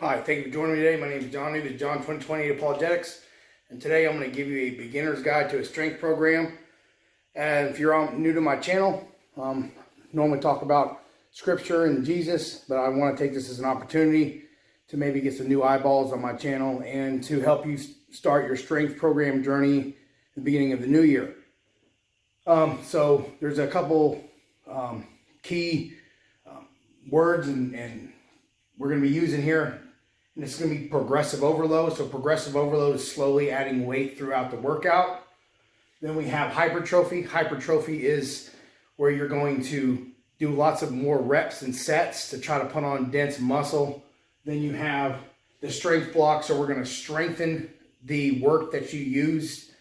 Hi, thank you for joining me today. My name is Johnny, the John 2020 Apologetics, and today I'm going to give you a beginner's guide to a strength program. And if you're new to my channel, normally talk about scripture and Jesus, but I want to take this as an opportunity to maybe get some new eyeballs on my channel and to help you start your strength program journey at the beginning of the new year. So there's a couple key words and we're going to be using here. And it's going to be progressive overload. So progressive overload is slowly adding weight throughout the workout. Then we have hypertrophy. Hypertrophy is where you're going to do lots of more reps and sets to try to put on dense muscle. Then you have the strength block. So we're going to strengthen the work that you used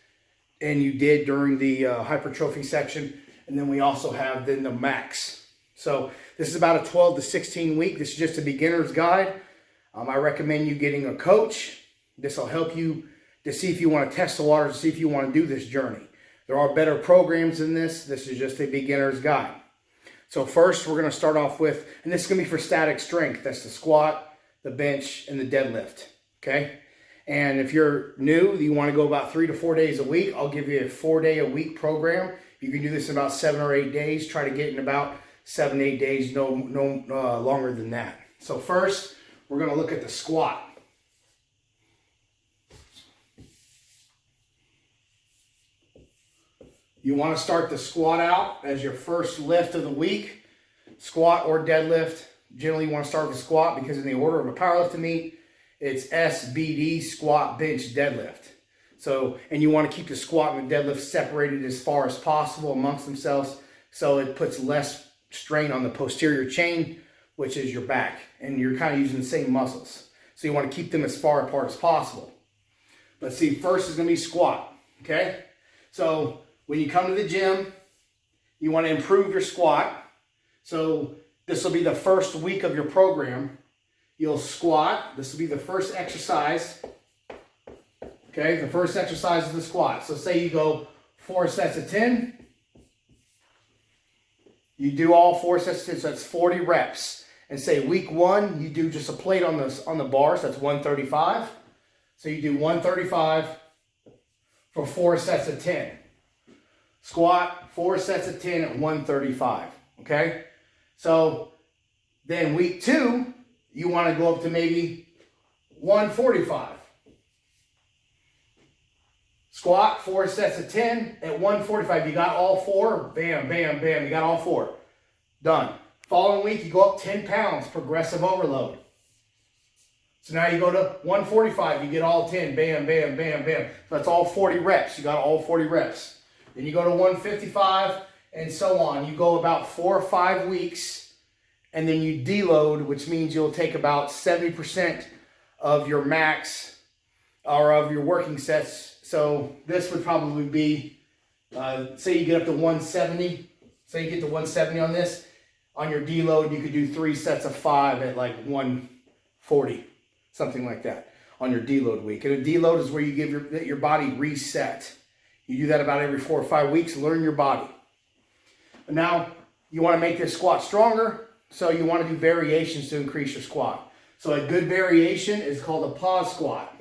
and you did during the hypertrophy section. And then we also have then the max. So this is about a 12 to 16 week. This is just a beginner's guide. I recommend you getting a coach. This will help you to see if you want to test the waters, to see if you want to do this journey. There are better programs than this. This is just a beginner's guide. So first we're going to start off with, and this is going to be for static strength. That's the squat, the bench, and the deadlift. Okay? And if you're new, you want to go about 3 to 4 days a week, I'll give you a 4-day-a-week program. You can do this in about 7 or 8 days. Try to get in about 7 to 8 days, no longer than that. So first, we're going to look at the squat. You want to start the squat out as your first lift of the week. Squat or deadlift. Generally, you want to start with the squat because in the order of a powerlifting meet, it's SBD, squat, bench, deadlift. So, and you want to keep the squat and the deadlift separated as far as possible amongst themselves so it puts less strain on the posterior chain, which is your back, and you're kind of using the same muscles. So you want to keep them as far apart as possible. Let's see, first is going to be squat, okay? So when you come to the gym, you want to improve your squat. So this will be the first week of your program. You'll squat. This will be the first exercise. Okay, the first exercise is the squat. So say you go 4 sets of 10. You do all 4 sets of 10, so that's 40 reps. And say week 1, you do just a plate on the bar, so that's 135. So you do 135 for 4 sets of 10. Squat, 4 sets of 10 at 135, okay? So then week 2, you want to go up to maybe 145. Squat, 4 sets of 10 at 145. You got all 4, bam, bam, bam, you got all 4. Done. Following week, you go up 10 pounds, progressive overload. So now you go to 145, you get all 10, bam, bam, bam, bam. So that's all 40 reps. You got all 40 reps. Then you go to 155 and so on. You go about 4 or 5 weeks and then you deload, which means you'll take about 70% of your max or of your working sets. So this would probably be, say you get up to 170. Say you get to 170 on this. On your deload, you could do 3 sets of 5 at like 140, something like that on your deload week. And a deload is where you give your body reset. You do that about every 4 or 5 weeks. Learn your body. But now you want to make this squat stronger, so you want to do variations to increase your squat. So a good variation is called a pause squat.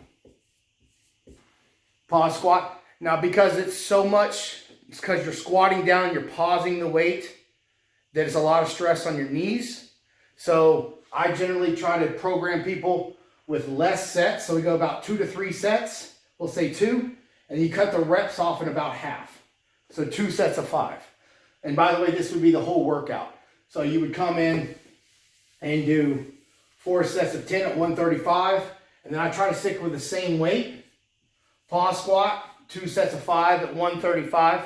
Pause squat. Now because it's so much, it's because you're squatting down, you're pausing the weight. There's a lot of stress on your knees. So I generally try to program people with less sets. So we go about 2 to 3 sets. We'll say 2. And you cut the reps off in about half. So 2 sets of 5. And by the way, this would be the whole workout. So you would come in and do 4 sets of 10 at 135. And then I try to stick with the same weight. Pause squat, 2 sets of 5 at 135.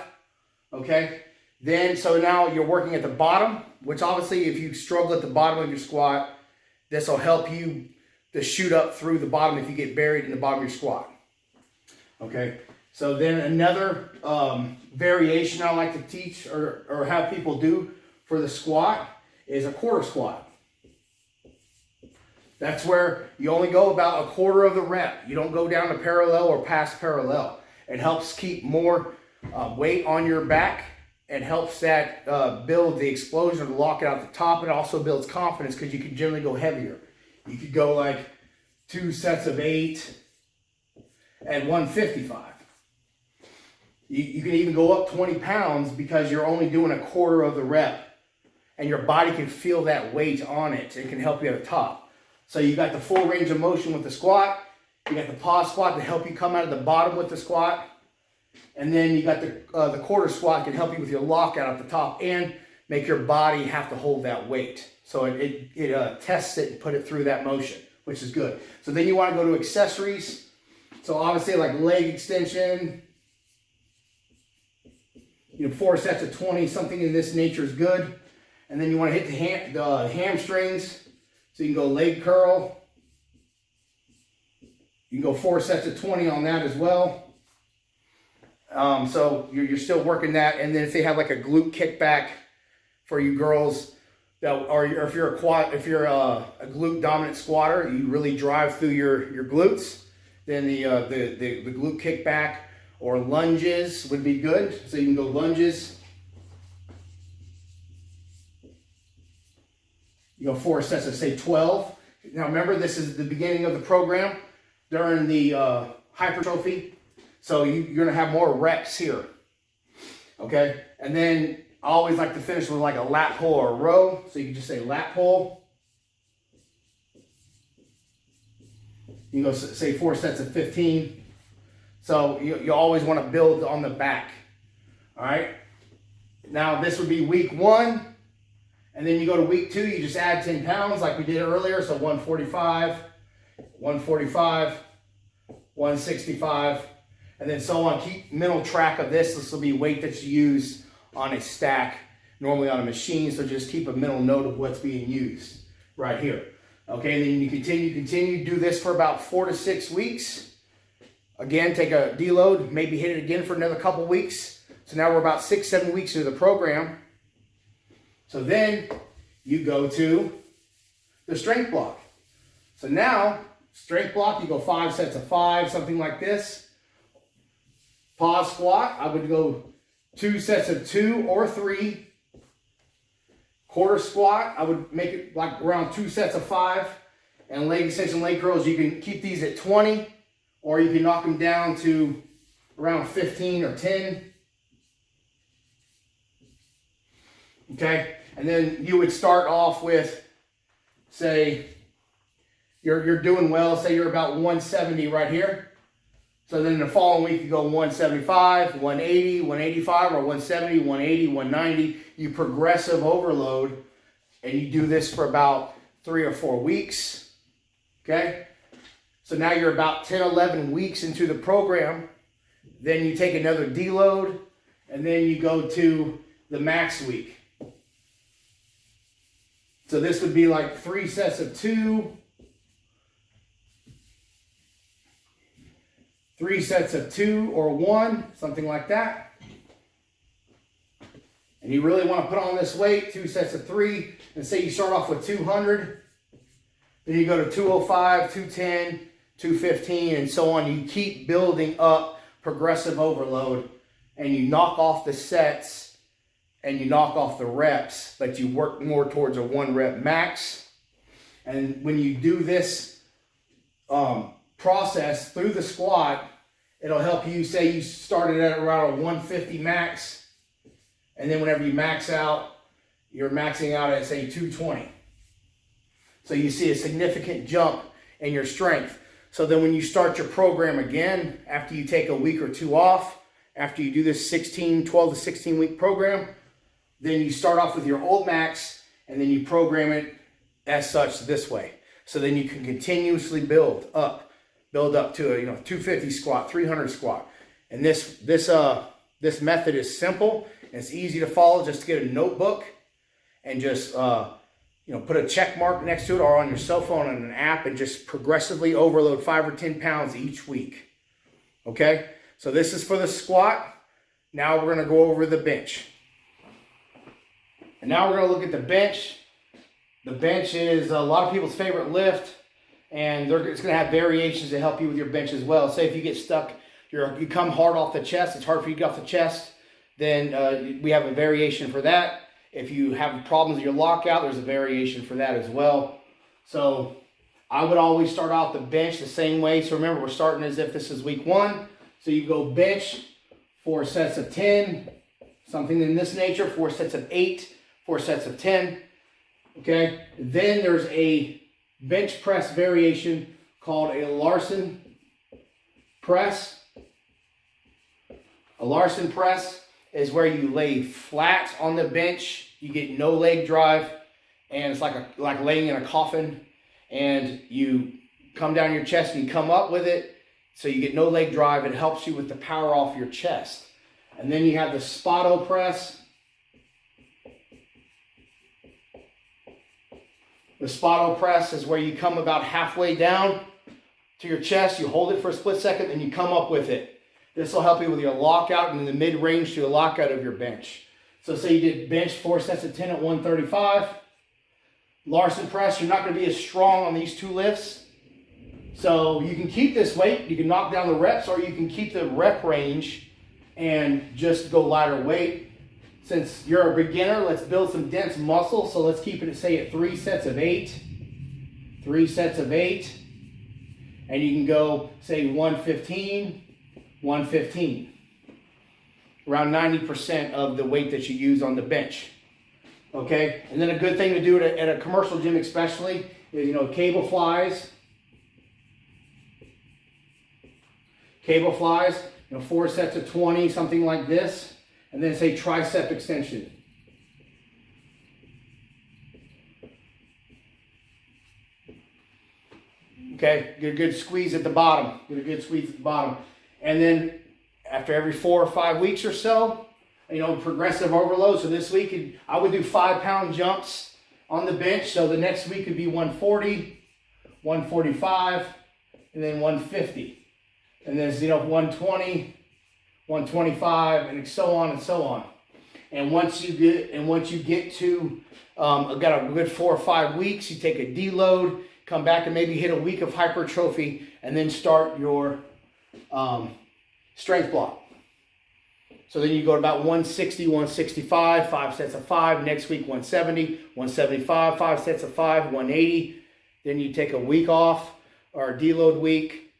Okay? Then, so now you're working at the bottom, which obviously if you struggle at the bottom of your squat, this will help you to shoot up through the bottom if you get buried in the bottom of your squat. Okay, so then another variation I like to teach or have people do for the squat is a quarter squat. That's where you only go about a quarter of the rep. You don't go down to parallel or past parallel. It helps keep more weight on your back. It helps that build the explosion or lock it out the top. It also builds confidence because you can generally go heavier. You could go like 2 sets of 8 at 155. You can even go up 20 pounds because you're only doing a quarter of the rep. And your body can feel that weight on it. It can help you at the top. So you got the full range of motion with the squat. You got the pause squat to help you come out of the bottom with the squat. And then you got the quarter squat can help you with your lockout at the top and make your body have to hold that weight. So it tests it and put it through that motion, which is good. So then you want to go to accessories. So obviously like leg extension, 4 sets of 20, something in this nature is good. And then you want to hit the hamstrings. So you can go leg curl. You can go 4 sets of 20 on that as well. So you're still working that. And then if they have like a glute kickback for you girls, or if you're a glute dominant squatter, you really drive through your glutes, then the glute kickback or lunges would be good. So you can go lunges. You go 4 sets of say 12. Now remember, this is the beginning of the program during the hypertrophy. So you're gonna have more reps here, okay? And then I always like to finish with like a lat pull or a row. So you can just say lat pull. You go say 4 sets of 15. So you always want to build on the back, all right? Now this would be week 1. And then you go to week 2, you just add 10 pounds like we did earlier. So 145, 145, 165, and then so on. Keep mental track of this. This will be weight that you use on a stack, normally on a machine. So just keep a mental note of what's being used right here. Okay, and then you continue to do this for about 4 to 6 weeks. Again, take a deload, maybe hit it again for another couple weeks. So now we're about 6, 7 weeks into the program. So then you go to the strength block. So now, strength block, you go 5 sets of 5, something like this. Pause squat, I would go 2 sets of 2 or 3. Quarter squat, I would make it like around 2 sets of 5. And leg extension, leg curls, you can keep these at 20, or you can knock them down to around 15 or 10. Okay, and then you would start off with, say, you're doing well, say you're about 170 right here. So then the following week you go 175, 180, 185, or 170, 180, 190. You progressive overload, and you do this for about 3 or 4 weeks. Okay, so now you're about 10, 11 weeks into the program. Then you take another deload, and then you go to the max week. So this would be like 3 sets of 2, 3 sets of 2 or 1, something like that. And you really want to put on this weight, 2 sets of 3, and say you start off with 200, then you go to 205, 210, 215, and so on. You keep building up progressive overload, and you knock off the sets and you knock off the reps, but you work more towards a 1 rep max. And when you do this process through the squat, it'll help you, say you started at around a 150 max, and then whenever you max out, you're maxing out at say 220. So you see a significant jump in your strength. So then when you start your program again, after you take a week or 2 off, after you do this 12 to 16 week program, then you start off with your old max, and then you program it as such this way. So then you can continuously build up to a 250 squat, 300 squat. And this method is simple and it's easy to follow. Just to get a notebook and just put a check mark next to it, or on your cell phone on an app, and just progressively overload 5 or 10 pounds each week. Okay, so this is for the squat. Now we're going to go over the bench. And now we're going to look at the bench. The bench is a lot of people's favorite lift, and it's going to have variations to help you with your bench as well. Say if you get stuck, you come hard off the chest, it's hard for you to get off the chest, then we have a variation for that. If you have problems with your lockout, there's a variation for that as well. So I would always start out the bench the same way. So remember, we're starting as if this is week 1. So you go bench, 4 sets of 10, something in this nature, 4 sets of 8, 4 sets of 10. Okay, then there's a bench press variation called a Larson press. A Larson press is where you lay flat on the bench, you get no leg drive, and it's like laying in a coffin, and you come down your chest and you come up with it, so you get no leg drive. It helps you with the power off your chest. And then you have the Spotto press. The Spotto press is where you come about halfway down to your chest, you hold it for a split second, and you come up with it. This will help you with your lockout and in the mid-range to your lockout of your bench. So say you did bench 4 sets of 10 at 135. Larson press, you're not going to be as strong on these 2 lifts. So you can keep this weight, you can knock down the reps, or you can keep the rep range and just go lighter weight. Since you're a beginner, let's build some dense muscle. So let's keep it, say, at 3 sets of 8. 3 sets of 8. And you can go, say, 115, 115. Around 90% of the weight that you use on the bench. Okay? And then a good thing to do at a commercial gym especially is, cable flies. Cable flies, 4 sets of 20, something like this. And then say tricep extension. Okay, get a good squeeze at the bottom. Get a good squeeze at the bottom. And then after every 4 or 5 weeks or so, progressive overload. So this week, I would do 5-pound jumps on the bench. So the next week could be 140, 145, and then 150. And then 120, 125, and so on and so on. And once you get to got a good 4 or 5 weeks, you take a deload, come back and maybe hit a week of hypertrophy, and then start your strength block. So then you go to about 160, 165, 5 sets of 5. Next week 170, 175, 5 sets of 5, 180. Then you take a week off or a deload week.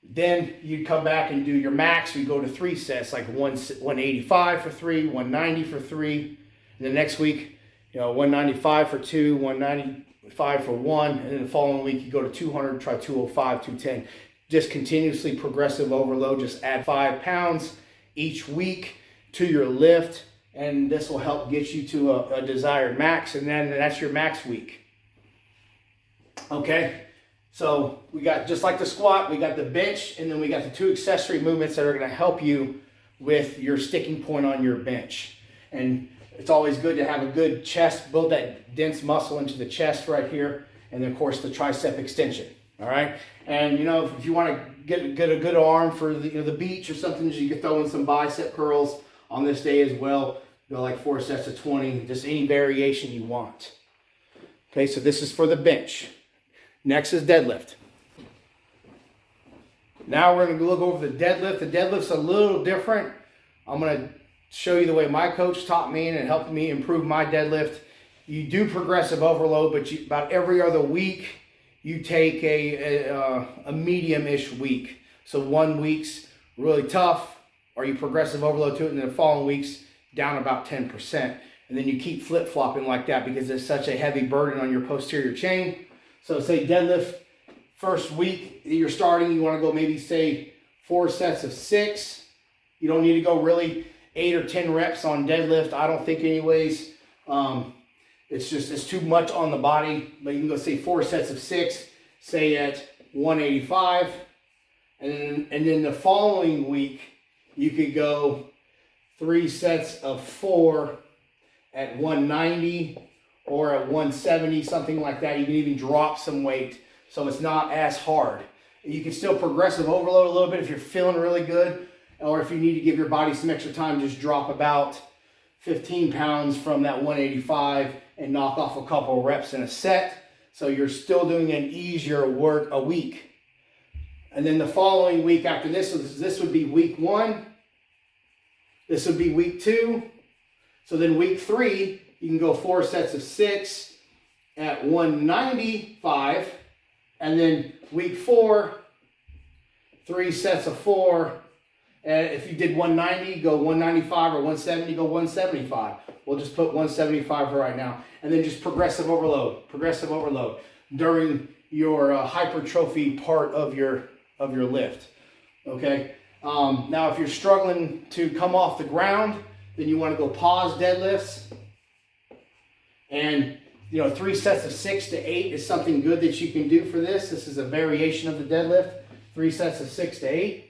Then you come back and do your max. You go to 3 sets, like 185 for 3, 190 for 3. And the next week, 195 for 2, 195 for 1. And then the following week, you go to 200, try 205, 210. Just continuously progressive overload. Just add 5 pounds each week to your lift. And this will help get you to a desired max. And then that's your max week. Okay. So we got, just like the squat, we got the bench, and then we got the 2 accessory movements that are going to help you with your sticking point on your bench. And it's always good to have a good chest, build that dense muscle into the chest right here, and then of course the tricep extension. All right, and if you want to get a good arm for the beach or something, you can throw in some bicep curls on this day as well. Go like 4 sets of 20, just any variation you want. Okay, so this is for the bench. Next is deadlift. Now we're going to look over the deadlift. The deadlift's a little different. I'm going to show you the way my coach taught me, and it helped me improve my deadlift. You do progressive overload, but about every other week, you take a medium-ish week. So 1 week's really tough, or you progressive overload to it, and then the following week's down about 10%. And then you keep flip-flopping like that because it's such a heavy burden on your posterior chain. So say deadlift, first week you're starting, you want to go maybe say 4 sets of 6. You don't need to go really 8 or 10 reps on deadlift, I don't think anyways. It's too much on the body, but you can go say 4 sets of 6, say at 185. And then the following week, you could go 3 sets of 4 at 190. Or at 170, something like that. You can even drop some weight, so it's not as hard. You can still progressive overload a little bit if you're feeling really good, or if you need to give your body some extra time, just drop about 15 pounds from that 185 and knock off a couple of reps in a set. So you're still doing an easier work a week. And then the following week after this would be week 1. This would be week 2. So then week 3, you can go 4 sets of 6 at 195, And then week 4, 3 sets of 4. And if you did 190, go 195, or 170, go 175. We'll just put 175 for right now. And then just progressive overload during your hypertrophy part of your lift. Okay. Now, if you're struggling to come off the ground, then you want to go pause deadlifts. And 3 sets of 6 to 8 is something good that you can do for this. This is a variation of the deadlift. 3 sets of 6 to 8.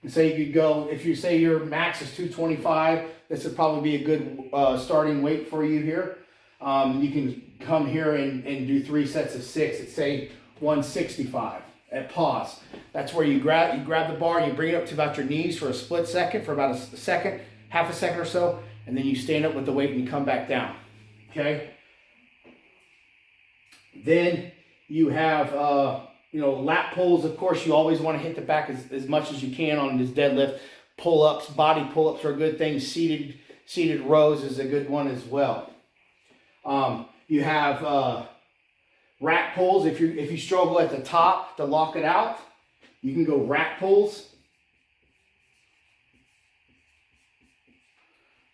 And so you could go, if you say your max is 225, this would probably be a good starting weight for you here. You can come here and do 3 sets of 6 at, say, 165 at pause. That's where you grab the bar and you bring it up to about your knees for a split second, for about a second, half a second or so, and then you stand up with the weight and you come back down. Okay? Then you have lat pulls. Of course, you always want to hit the back as much as you can on this deadlift. Pull-ups, body pull-ups are a good thing. Seated rows is a good one as well. You have rack pulls. If you struggle at the top to lock it out, you can go rack pulls.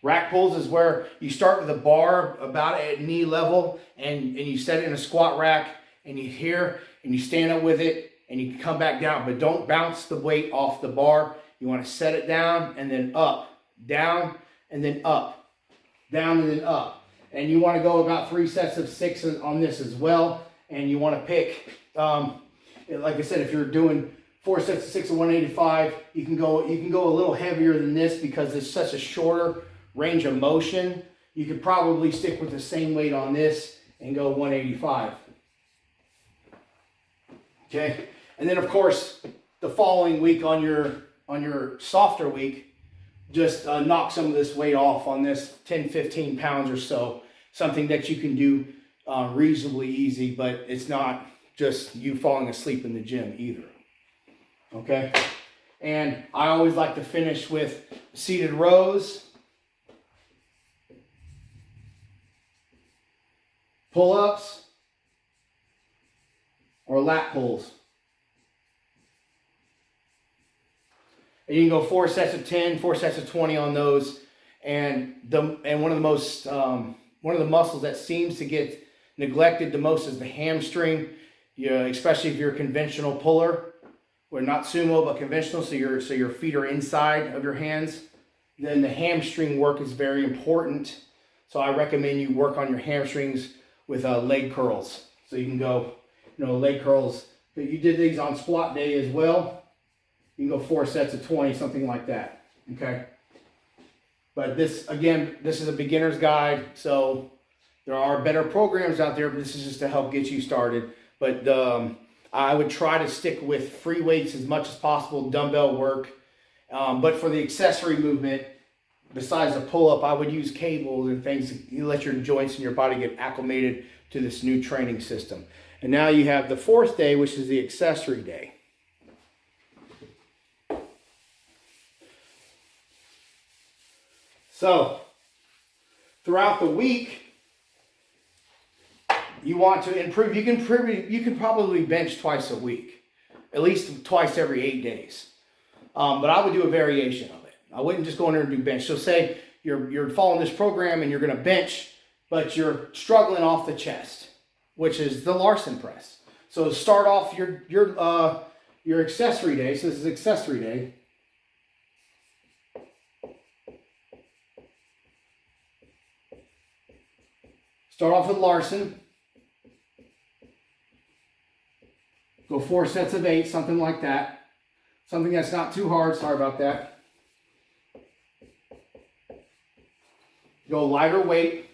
Rack pulls is where you start with a bar about at knee level, and you set it in a squat rack, and you stand up with it, and you can come back down, but don't bounce the weight off the bar. You want to set it down and then up, down and then up, down and then up. And you want to go about 3 sets of 6 on this as well. And you want to pick, like I said, if you're doing 4 sets of 6 of 185, you can go a little heavier than this because it's such a shorter range of motion. You could probably stick with the same weight on this and go 185. Okay, and then of course the following week on your softer week, just knock some of this weight off on this 10-15 pounds or so. Something that you can do reasonably easy, but it's not just you falling asleep in the gym either. Okay, and I always like to finish with seated rows, pull-ups, or lat pulls. And you can go 4 sets of 10, 4 sets of 20 on those. And one of the muscles that seems to get neglected the most is the hamstring. Especially if you're a conventional puller, or not sumo but conventional, so your feet are inside of your hands. Then the hamstring work is very important. So I recommend you work on your hamstrings with leg curls. So you can go, leg curls. You did these on squat day as well. You can go 4 sets of 20, something like that. Okay. But this is a beginner's guide. So there are better programs out there, but this is just to help get you started. But I would try to stick with free weights as much as possible, dumbbell work. But for the accessory movement, besides the pull-up, I would use cables and things. You let your joints and your body get acclimated to this new training system. And now you have the 4th day, which is the accessory day. So, throughout the week, you want to improve. You can probably bench twice a week, at least twice every 8 days. But I would do a variation of it. I wouldn't just go in there and do bench. So say you're following this program and you're going to bench, but you're struggling off the chest, which is the Larson press. So start off your accessory day. So this is accessory day. Start off with Larson. Go 4 sets of 8, something like that. Something that's not too hard. Sorry about that. Go lighter weight.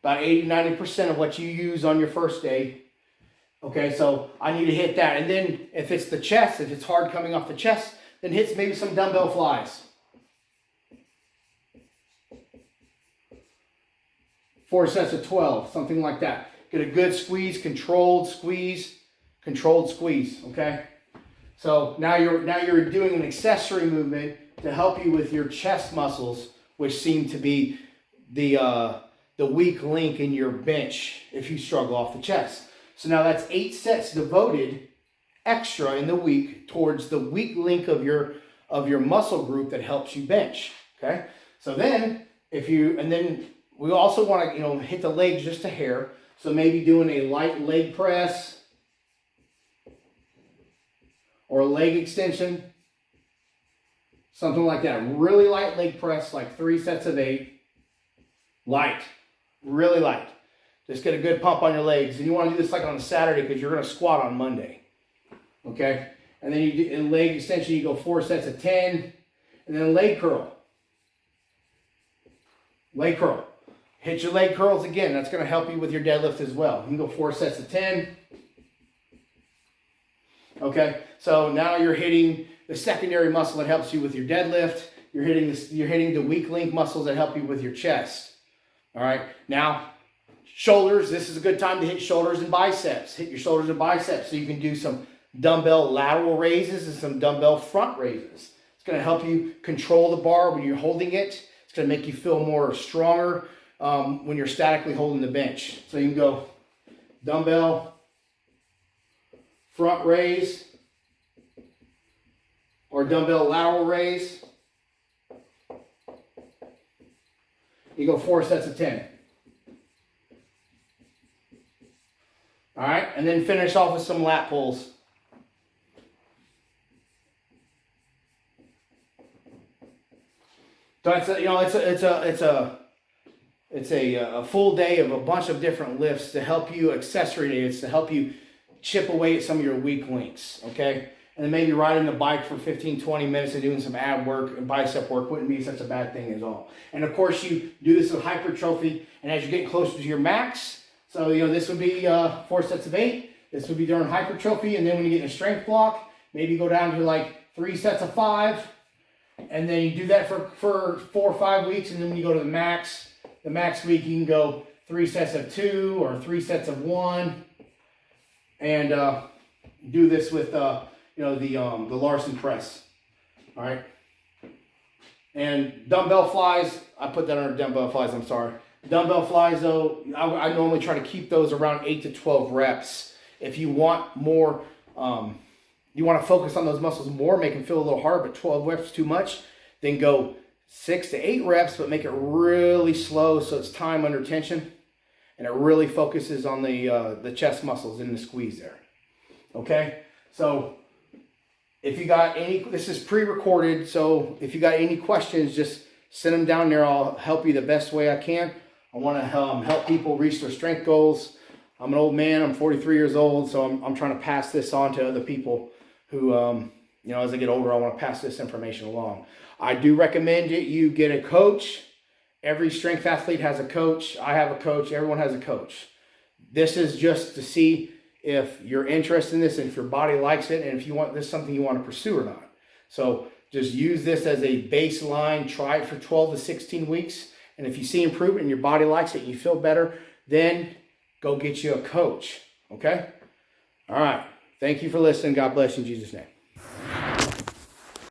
About 80-90% of what you use on your first day. Okay, so I need to hit that. And then if it's the chest, if it's hard coming off the chest, then hit maybe some dumbbell flies. 4 sets of 12, something like that. Get a good squeeze, controlled squeeze, okay? So now you're doing an accessory movement to help you with your chest muscles, which seem to be the weak link in your bench if you struggle off the chest. So now that's 8 sets devoted extra in the week towards the weak link of your muscle group that helps you bench. Okay. So then then we also want to, hit the legs just a hair. So maybe doing a light leg press or a leg extension, something like that. Really light leg press, like 3 sets of 8. Light, really light. Just get a good pump on your legs. And you want to do this like on a Saturday because you're going to squat on Monday. Okay? And then you do in leg extension, you go 4 sets of 10. And then leg curl. Leg curl. Hit your leg curls again. That's going to help you with your deadlift as well. You can go 4 sets of 10. Okay? So now you're hitting the secondary muscle that helps you with your deadlift. You're hitting the weak link muscles that help you with your chest. All right? Now, shoulders. This is a good time to hit shoulders and biceps. Hit your shoulders and biceps so you can do some dumbbell lateral raises and some dumbbell front raises. It's going to help you control the bar when you're holding it. It's going to make you feel more stronger when you're statically holding the bench. So you can go dumbbell front raise or dumbbell lateral raise. You go 4 sets of 10. All right, and then finish off with some lat pulls. So it's a full day of a bunch of different lifts to help you accessory aids, to help you chip away at some of your weak links, okay? And then maybe riding the bike for 15, 20 minutes and doing some ab work and bicep work wouldn't be such a bad thing at all. And of course, you do this with hypertrophy, and as you're getting closer to your max, so this would be 4 sets of 8. This would be during hypertrophy, and then when you get in a strength block, maybe go down to like 3 sets of 5, and then you do that for 4 or 5 weeks, and then when you go to the max week, you can go 3 sets of 2 or 3 sets of 1, and do this with the Larson press. All right, and dumbbell flies. I put that under dumbbell flies. I'm sorry. Dumbbell flies, though, I normally try to keep those around 8 to 12 reps. If you want more, you want to focus on those muscles more, make them feel a little hard, but 12 reps too much, then go 6 to 8 reps, but make it really slow so it's time under tension, and it really focuses on the chest muscles in the squeeze there. Okay, so if you got any, this is pre-recorded, so if you got any questions, just send them down there. I'll help you the best way I can. I want to help people reach their strength goals. I'm an old man. I'm 43 years old, so I'm trying to pass this on to other people who, as I get older, I want to pass this information along. I do recommend that you get a coach. Every strength athlete has a coach. I have a coach. Everyone has a coach. This is just to see if you're interested in this and if your body likes it and if you want this something you want to pursue or not. So just use this as a baseline. Try it for 12 to 16 weeks. And if you see improvement and your body likes it and you feel better, then go get you a coach. Okay? All right. Thank you for listening. God bless you in Jesus' name.